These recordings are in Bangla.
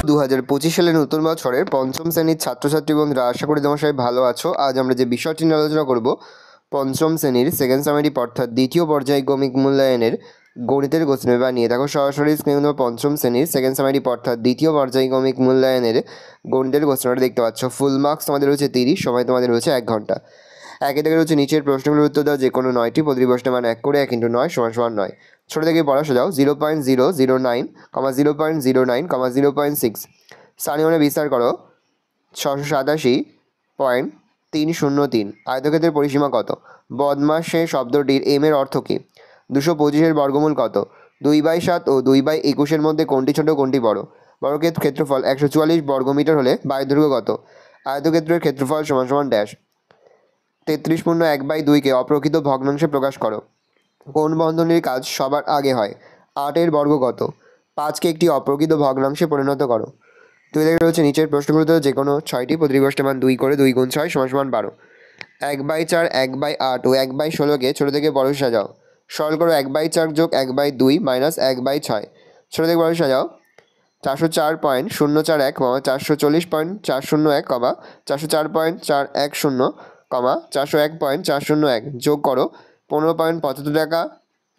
2025 সালের নতুন বছরের পঞ্চম শ্রেণীর ছাত্রছাত্রী বন্ধুরা, আশা করি তোমার সবাই ভালো আছো। আজ আমরা যে বিষয়টি নিয়ে আলোচনা করব, পঞ্চম শ্রেণীর সেকেন্ড সামেটিভ অর্থাৎ দ্বিতীয় পর্যায়ক্রমিক মূল্যায়নের গণিতের কোশ্চেন পেপার নিয়ে। দেখো সরাসরি স্ক্রিনে পঞ্চম শ্রেণীর সেকেন্ড সামেটিভ অর্থাৎ দ্বিতীয় পর্যায়ক্রমিক মূল্যায়নের গণিতের কোশ্চেনটা দেখতে পাচ্ছ। ফুল মার্কস তোমাদের রয়েছে 30, সময় তোমাদের রয়েছে 1 ঘন্টা। একে থেকে রয়েছে নিচের প্রশ্নগুলোর উত্তর দাও যে কোনো 9টি, প্রতিটি প্রশ্নের মান 1 করে 1 × 9 = 9। ছোটো থেকে বড় সাজাও 0.009, 0.09, 0.6। স্থানীয় বিস্তার করো 687.303। আয়তক্ষেত্রের পরিসীমা কত? বদমাসে শব্দটির এম এর অর্থ কী? 225-এর বর্গমূল কত? 2/7 ও 2/21-এর মধ্যে কোনটি ছোট কোনটি বড়? বর্গক্ষেত্রের ক্ষেত্রফল 144 বর্গমিটার হলে বায়ুদৈর্ঘ্য কত? আয়তক্ষেত্রের ক্ষেত্রফল = ড্যাশ। 33.1/2-কে অপ্রকৃত ভগ্নাংশে প্রকাশ করো। কোন বন্ধনীর কাজ সবার আগে হয়? 8-এর বর্গ কত? 5কে একটি অপ্রকৃত ভগ্নাংশে পরিণত করো। 2 থেকে রয়েছে নিচের প্রশ্নগুলোতে যে কোনো 6টি, প্রতিটি প্রশ্নের মান 2 করে 2 × 6 = 12। 1/4, 1/8 ও 1/16-কে ছোটো থেকে বড় সাজাও। সরল করো 1/4 + 1/2 - 1/6। ছোটো থেকে বড় সাজাও 404.041, 440.401, 404.410, 401.401। যোগ করো 15.75 টাকা,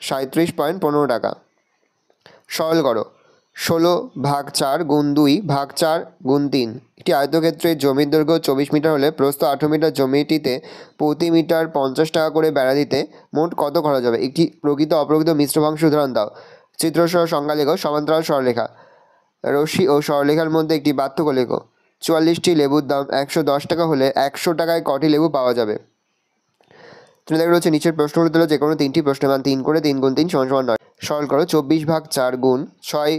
37.15 টাকা। সরল করো 16/4 × 2/4 × 3। একটি আয়তক্ষেত্রের জমির দৈর্ঘ্য 24 মিটার হলে প্রস্থ 18 মিটার। জমিটিতে প্রতি মিটার 50 টাকা করে বেড়া দিতে মোট কত খরচ হবে? একটি প্রকৃত অপ্রকৃত মিশ্র ভগ্নাংশ উদাহরণ দাও। চিত্রসহ সংজ্ঞা লেখো। সমান্তরাল সরলরেখা, রশ্মি ও সরলরেখার মধ্যে একটি পার্থক্য লেখো। 44টি লেবুর দাম 110 টাকা হলে 100 টাকায় কটি লেবু পাওয়া যাবে? তুমি দেখো রয়েছে নিচের প্রশ্নগুলো দিল যে কোনো 3টি প্রশ্নের মান 3 করে 3 × 3 = 9। সরল করো 24/4 × 6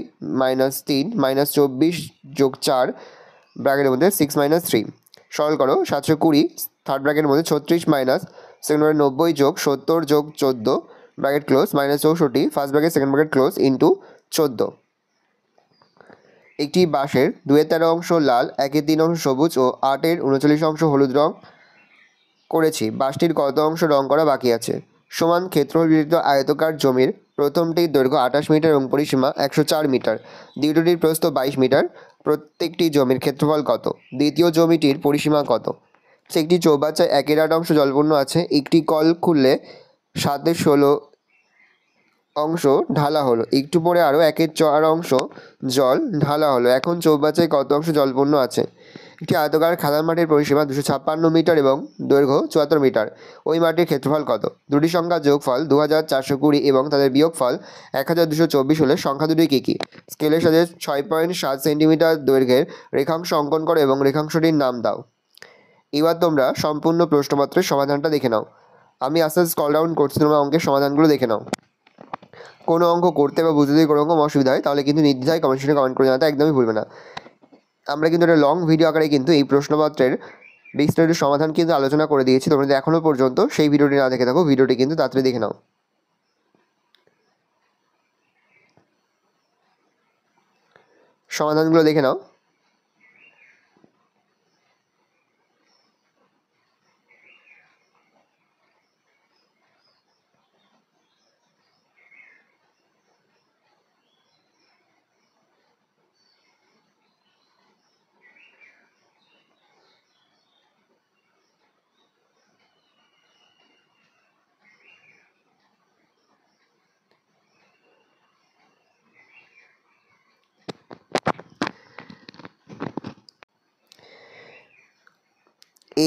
- 3 - 24 + 4 ব্র্যাকেটের মধ্যে 6 - 3। সরল করো 720 থার্ড ব্র্যাকেটের মধ্যে 36 - second bracket 90 + 70 + 14 bracket close -64 first bracket second bracket close into 14। একটি বাঁশের 2/13 অংশ লাল, 1/3 অংশ সবুজ ও 8/39 অংশ হলুদ রং করেছি। বাঁশটির কত অংশ রং করা বাকি আছে? সমান ক্ষেত্রফল বিশিষ্ট আয়তাকার জমির প্রথমটির দৈর্ঘ্য 28 মিটার এবং পরিসীমা 104 মিটার। দ্বিতীয়টির প্রস্থ 22 মিটার। প্রত্যেকটি জমির ক্ষেত্রফল কত? দ্বিতীয় জমিটির পরিসীমা কত? একটি চৌবাচ্চায় 1/8 অংশ জলপূর্ণ আছে। একটি কল খুললে 7/16 অংশ ঢালা হলো। একটু পরে আরও 1/4 অংশ জল ঢালা হলো। এখন চৌবাচ্চায় কত অংশ জলপূর্ণ আছে? একটি আয়তাকার খাদান মাটির পরিসীমা 256 মিটার এবং দৈর্ঘ্য 74 মিটার। ওই মাটির ক্ষেত্রফল কত? দুটি সংখ্যার যোগফল 2420 এবং তাদের বিয়োগফল 1224 হলে সংখ্যা দুটি কী কী? স্কেলের সাথে 6.7 সেন্টিমিটার দৈর্ঘ্যের রেখাংশ অঙ্কন করো এবং রেখাংশটির নাম দাও। এবার তোমরা সম্পূর্ণ প্রশ্নপত্রের সমাধানটা দেখে নাও। আমি আস্তে আস্তে স্ক্রল ডাউন করছি, তোমরা অঙ্কের সমাধানগুলো দেখে নাও। কোনো অঙ্ক করতে বা বুঝতে যদি কোনো রকম অসুবিধা হয় তাহলে কিন্তু নির্দ্বিধায় কমেন্ট সেকশনে কমেন্ট করে জানাতে একদমই ভুলবে না। আমরা কিন্তু একটা লং ভিডিও আকারে কিন্তু এই প্রশ্নপত্রের বিস্তারিত সমাধান কিন্তু আলোচনা করে দিয়েছি। তোমরা যদি এখনও পর্যন্ত সেই ভিডিওটি না দেখে থাকো, ভিডিওটি কিন্তু তাড়াতাড়ি দেখে নাও। সমাধানগুলো দেখে নাও।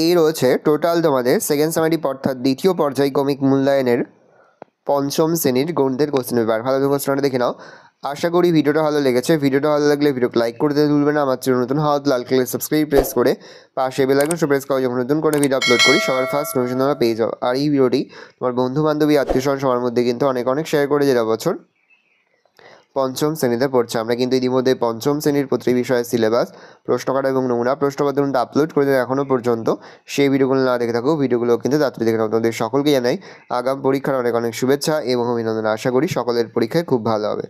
এই রয়েছে টোটাল তোমাদের সেকেন্ড সামেটিভ অর্থাৎ দ্বিতীয় পর্যায়ক্রমিক মূল্যায়নের পঞ্চম শ্রেণীর গণিতের কোশ্চেন পেপার। ভালো করে কোশ্চেনটা দেখে নাও। আশা করি ভিডিওটা ভালো লেগেছে। ভিডিওটা ভালো লাগলে ভিডিওকে লাইক করতে ভুলবে না। আমার চ্যানেল নতুন হওয়া লাল কালার সাবস্ক্রাইব প্রেস করে পাশে বেল আইকনটা প্রেস করো, যখন নতুন করে ভিডিও আপলোড করি সবার ফার্স্ট নোটিফিকেশন তোমরা পেয়ে যাও। আর এই ভিডিওটি তোমার বন্ধু বান্ধবী আত্মীয়স্বজন সবার মধ্যে কিন্তু অনেক শেয়ার করে যেটা বছর পঞ্চম শ্রেণীতে পড়ছে। আমরা কিন্তু ইতিমধ্যে পঞ্চম শ্রেণীর প্রতিটি বিষয়ের সিলেবাস, প্রশ্নকাঠা এবং নমুনা প্রশ্নপত্র আপলোড করে দেয় এখনও পর্যন্ত। সেই ভিডিওগুলো না দেখে থাকো, ভিডিওগুলো কিন্তু তাড়াতাড়ি দেখে নাও। তোমাদের সকলকে জানাই আগাম পরীক্ষার অনেক শুভেচ্ছা এবং অভিনন্দন। আশা করি সকলের পরীক্ষায় খুব ভালো হবে।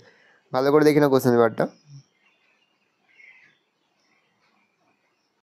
ভালো করে দেখে নাও কোশ্চেন পেপারটা।